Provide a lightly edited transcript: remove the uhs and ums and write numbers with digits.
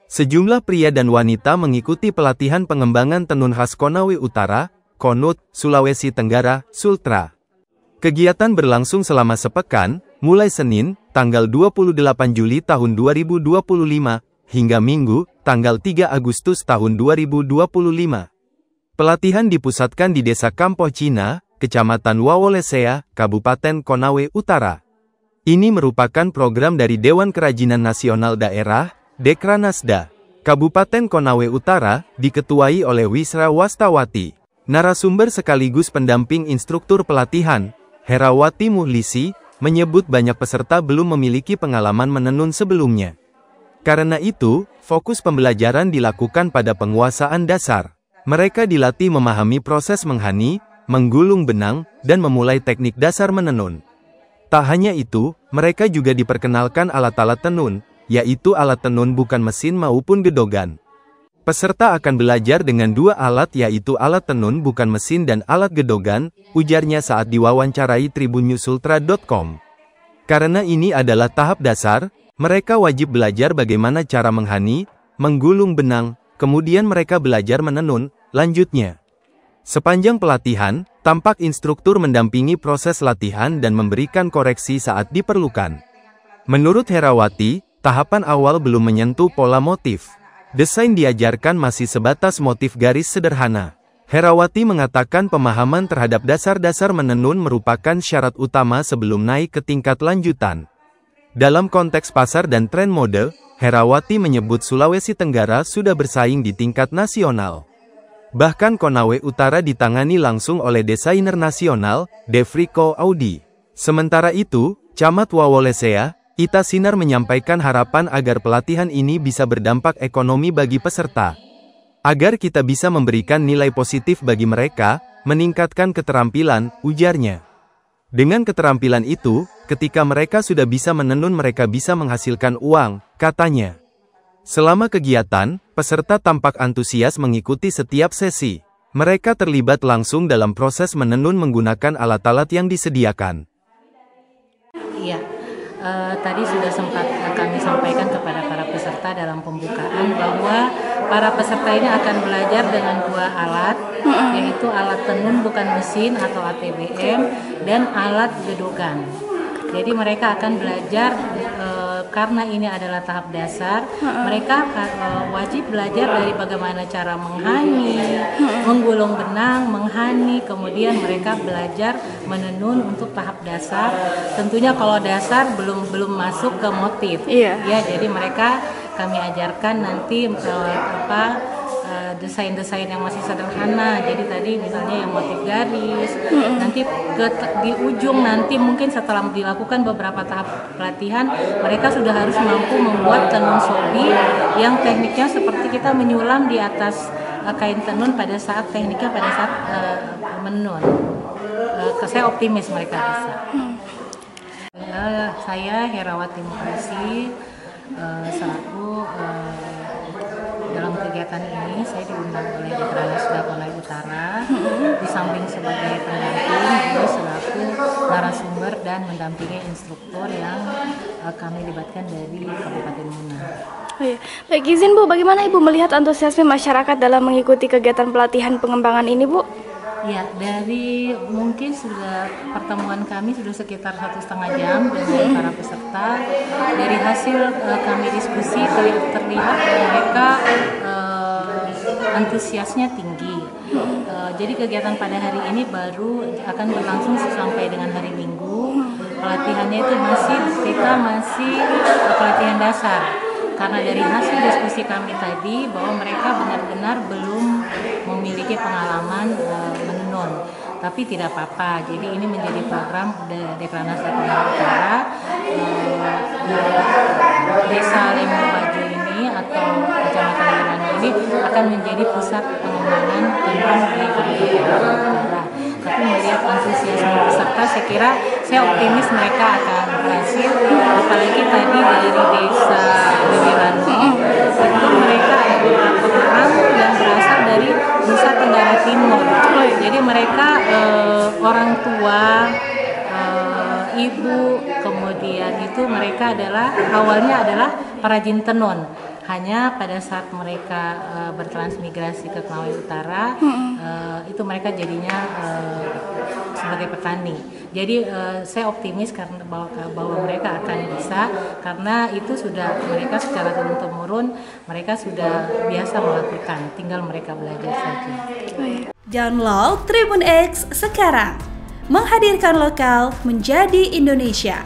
Sejumlah pria dan wanita mengikuti pelatihan pengembangan tenun khas Konawe Utara, Konut, Sulawesi Tenggara, Sultra. Kegiatan berlangsung selama sepekan, mulai Senin, tanggal 28 Juli tahun 2025, hingga Minggu, tanggal 3 Agustus tahun 2025. Pelatihan dipusatkan di Desa Kampoh Cina, Kecamatan Wawolesea, Kabupaten Konawe Utara. Ini merupakan program dari Dewan Kerajinan Nasional Daerah, Dekranasda, Kabupaten Konawe Utara, diketuai oleh Wisra Wastawati. Narasumber sekaligus pendamping instruktur pelatihan, Herawati Muhlisi, menyebut banyak peserta belum memiliki pengalaman menenun sebelumnya. Karena itu, fokus pembelajaran dilakukan pada penguasaan dasar. Mereka dilatih memahami proses menghani, menggulung benang, dan memulai teknik dasar menenun. Tak hanya itu, mereka juga diperkenalkan alat-alat tenun, yaitu alat tenun bukan mesin maupun gedogan. Peserta akan belajar dengan dua alat yaitu alat tenun bukan mesin dan alat gedogan, ujarnya saat diwawancarai tribunnyusultra.com. Karena ini adalah tahap dasar, mereka wajib belajar bagaimana cara menghani, menggulung benang, kemudian mereka belajar menenun, lanjutnya. Sepanjang pelatihan, tampak instruktur mendampingi proses latihan dan memberikan koreksi saat diperlukan. Menurut Herawati, tahapan awal belum menyentuh pola motif. Desain diajarkan masih sebatas motif garis sederhana. Herawati mengatakan pemahaman terhadap dasar-dasar menenun merupakan syarat utama sebelum naik ke tingkat lanjutan. Dalam konteks pasar dan tren mode, Herawati menyebut Sulawesi Tenggara sudah bersaing di tingkat nasional. Bahkan Konawe Utara ditangani langsung oleh desainer nasional, Devriko Audi. Sementara itu, Camat Wawolesea, Ita Sinar menyampaikan harapan agar pelatihan ini bisa berdampak ekonomi bagi peserta. Agar kita bisa memberikan nilai positif bagi mereka, meningkatkan keterampilan, ujarnya. Dengan keterampilan itu, ketika mereka sudah bisa menenun mereka bisa menghasilkan uang, katanya. Selama kegiatan, peserta tampak antusias mengikuti setiap sesi. Mereka terlibat langsung dalam proses menenun menggunakan alat-alat yang disediakan. Iya. Tadi sudah sempat kami sampaikan kepada para peserta dalam pembukaan bahwa para peserta ini akan belajar dengan dua alat, yaitu alat tenun bukan mesin atau ATBM dan alat gedogan. Jadi mereka akan belajar karena ini adalah tahap dasar, mereka wajib belajar dari bagaimana cara menghani, menggulung benang, menghani, kemudian mereka belajar menenun untuk tahap dasar. Tentunya kalau dasar belum masuk ke motif, ya. Jadi mereka kami ajarkan nanti desain-desain yang masih sederhana. Jadi tadi misalnya yang motif garis, nanti di ujung nanti mungkin setelah dilakukan beberapa tahap pelatihan, mereka sudah harus mampu membuat tenun sobi yang tekniknya seperti kita menyulam di atas kain tenun pada saat menenun. Saya optimis mereka bisa. Saya Herawati Muhlisi, selaku dalam kegiatan ini saya diundang oleh Dekranasda Konawe Utara, di samping sebagai pendamping, juga selaku narasumber dan mendampingi instruktur yang kami libatkan dari Kabupaten Muna. Oh iya. Baik, izin Bu, bagaimana Ibu melihat antusiasme masyarakat dalam mengikuti kegiatan pelatihan pengembangan ini, Bu? Ya, dari mungkin sudah pertemuan kami sudah sekitar 1,5 jam dengan para peserta. Dari hasil kami diskusi terlihat mereka antusiasnya tinggi. Jadi kegiatan pada hari ini baru akan berlangsung sampai dengan hari Minggu. Pelatihannya itu kita masih pelatihan dasar. Karena dari hasil diskusi kami tadi bahwa mereka benar-benar belum memiliki pengalaman menenun, tapi tidak apa-apa. Jadi ini menjadi program Dekranasda Konawe Utara. Desa Lembu Bajo ini atau Kecamatan Lembu ini akan menjadi pusat pengembangan tenun di Kabupaten Utara. Tapi melihat antusiasme peserta, saya optimis mereka akan berhasil. Apalagi tadi dari desa Wiwirandi, itu mereka ada beberapa orang yang berasal dari Nusa Tenggara Timur. Jadi mereka orang tua, ibu, kemudian sebagian itu mereka awalnya adalah perajin tenun. Hanya pada saat mereka bertransmigrasi ke Konawe Utara, itu mereka jadinya sebagai petani. Jadi saya optimis karena bahwa mereka akan bisa, karena itu sudah mereka secara turun-temurun mereka sudah biasa melakukan, tinggal mereka belajar saja. Download Tribun X sekarang, menghadirkan lokal menjadi Indonesia.